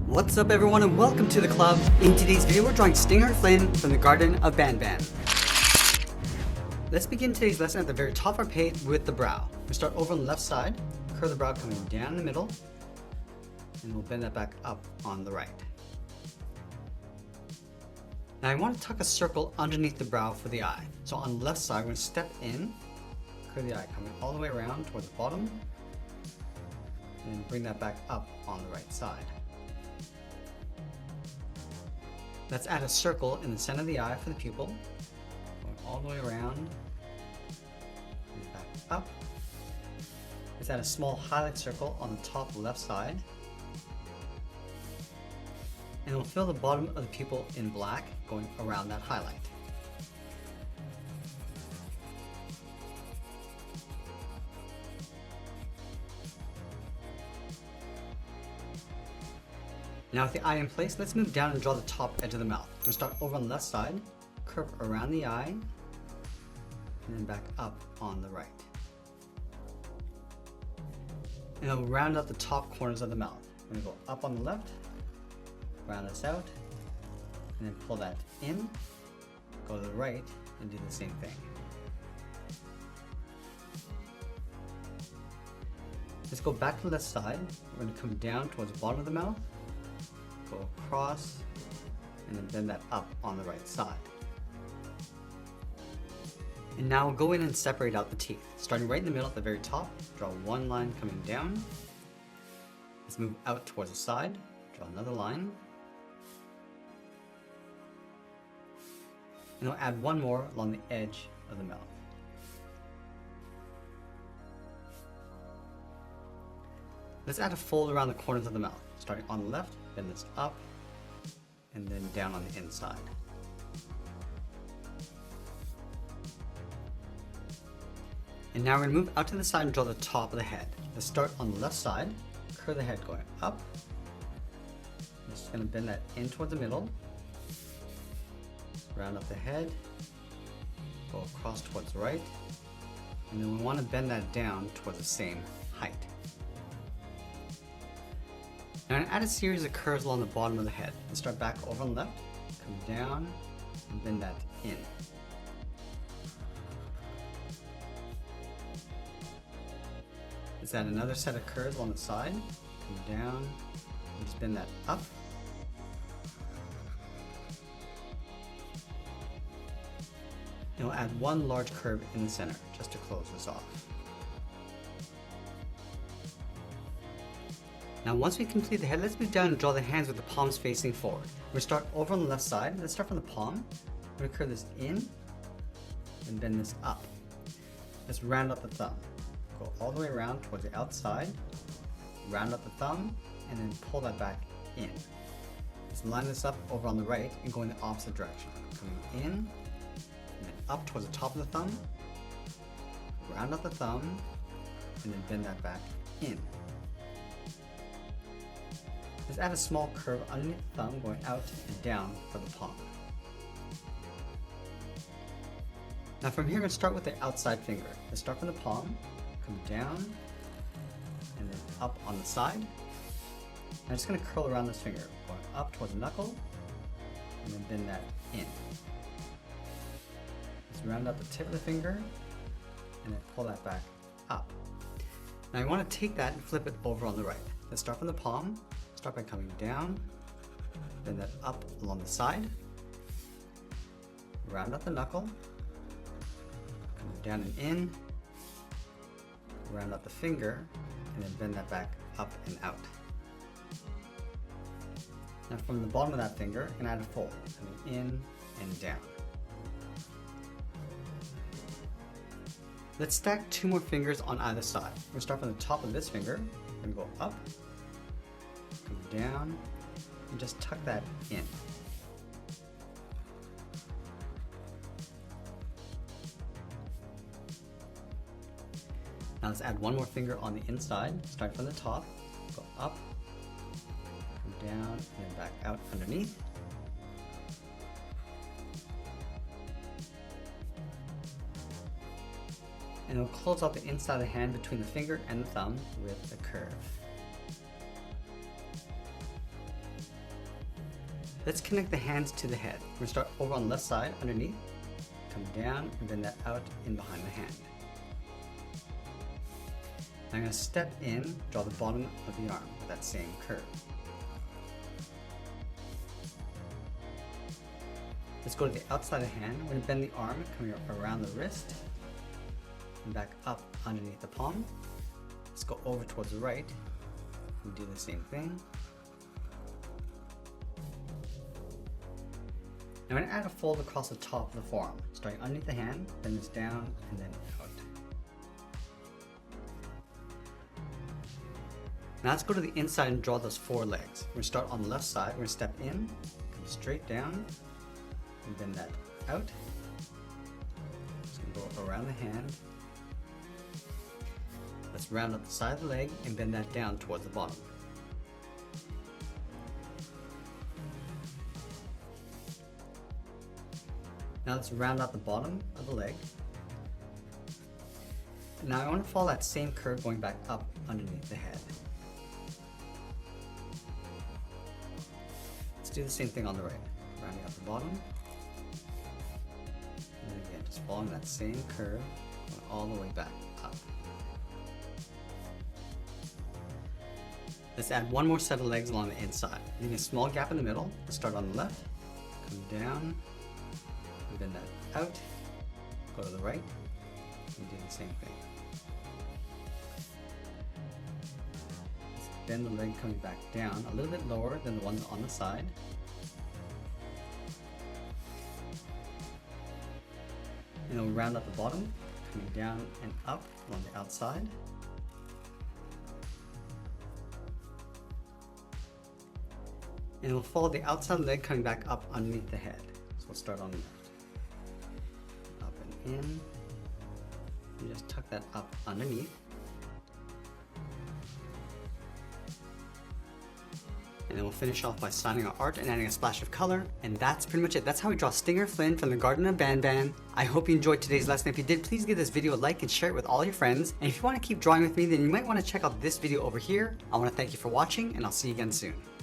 What's up everyone and welcome to the club. In today's video we're drawing Stinger Flynn from the Garden of Ban Ban. Let's begin today's lesson at the very top of our page with the brow. We'll start over on the left side, curve the brow coming down in the middle, and we'll bend that back up on the right. Now I want to tuck a circle underneath the brow for the eye. So on the left side we're going to step in, curve the eye coming all the way around towards the bottom, and then bring that back up on the right side. Let's add a circle in the center of the eye for the pupil, going all the way around and back up. Let's add a small highlight circle on the top left side. And we'll fill the bottom of the pupil in black, going around that highlight. Now with the eye in place, let's move down and draw the top edge of the mouth. We're going to start over on the left side, curve around the eye, and then back up on the right. And then we'll round out the top corners of the mouth. We're going to go up on the left, round this out, and then pull that in, go to the right, and do the same thing. Let's go back to the left side. We're going to come down towards the bottom of the mouth, go across, and then bend that up on the right side. And now we'll go in and separate out the teeth. Starting right in the middle at the very top, draw one line coming down. Let's move out towards the side, draw another line. And we'll add one more along the edge of the mouth. Let's add a fold around the corners of the mouth. Starting on the left, bend this up, and then down on the inside. And now we're going to move out to the side and draw the top of the head. Let's start on the left side, curve the head going up. I'm just going to bend that in towards the middle, round up the head, go across towards the right, and then we want to bend that down towards the same height. Now I'm going to add a series of curves along the bottom of the head. Let's start back over on the left, come down, and bend that in. Let's add another set of curves on the side, come down, and just bend that up. And we'll add one large curve in the center, just to close this off. Now once we complete the head, let's move down and draw the hands with the palms facing forward. We're going to start over on the left side. Let's start from the palm. We're going to curve this in and bend this up. Let's round up the thumb. Go all the way around towards the outside, round up the thumb, and then pull that back in. Let's line this up over on the right and go in the opposite direction. Coming in, and then up towards the top of the thumb, round up the thumb, and then bend that back in. Let's add a small curve underneath the thumb going out and down for the palm. Now from here, we're going to start with the outside finger. Let's start from the palm, come down, and then up on the side. I'm just going to curl around this finger, going up towards the knuckle, and then bend that in. Let's round out the tip of the finger, and then pull that back up. Now I want to take that and flip it over on the right. Let's start from the palm. Start by coming down, bend that up along the side, round up the knuckle, come down and in, round up the finger, and then bend that back up and out. Now from the bottom of that finger, I'm going to add a fold, coming in and down. Let's stack two more fingers on either side. We're going to start from the top of this finger, we're going to go up, come down, and just tuck that in. Now let's add one more finger on the inside, start from the top, go up, come down, and then back out underneath. And we'll close out the inside of the hand between the finger and the thumb with a curve. Let's connect the hands to the head. We're gonna start over on the left side, underneath, come down, and bend that out in behind the hand. I'm gonna step in, draw the bottom of the arm with that same curve. Let's go to the outside of the hand. We're gonna bend the arm, coming around the wrist, and back up underneath the palm. Let's go over towards the right and do the same thing. Now I'm going to add a fold across the top of the forearm, starting underneath the hand, bend this down, and then out. Now let's go to the inside and draw those 4 legs. We're going to start on the left side, we're going to step in, come straight down, and bend that out. Just going to go around the hand. Let's round up the side of the leg and bend that down towards the bottom. Now let's round out the bottom of the leg. Now I want to follow that same curve going back up underneath the head. Let's do the same thing on the right. Rounding out the bottom. And then again, just following that same curve going all the way back up. Let's add one more set of legs along the inside. Leaving a small gap in the middle. Let's start on the left, come down, bend that out, go to the right, and do the same thing. Let's bend the leg coming back down a little bit lower than the ones on the side. And then we'll round out the bottom, coming down and up on the outside. And we'll follow the outside leg coming back up underneath the head. So we'll start on the left. Up and in. And just tuck that up underneath. And then we'll finish off by signing our art and adding a splash of color. And that's pretty much it. That's how we draw Stinger Flynn from the Garden of Banban. I hope you enjoyed today's lesson. If you did, please give this video a like and share it with all your friends. And if you want to keep drawing with me, then you might want to check out this video over here. I want to thank you for watching, and I'll see you again soon.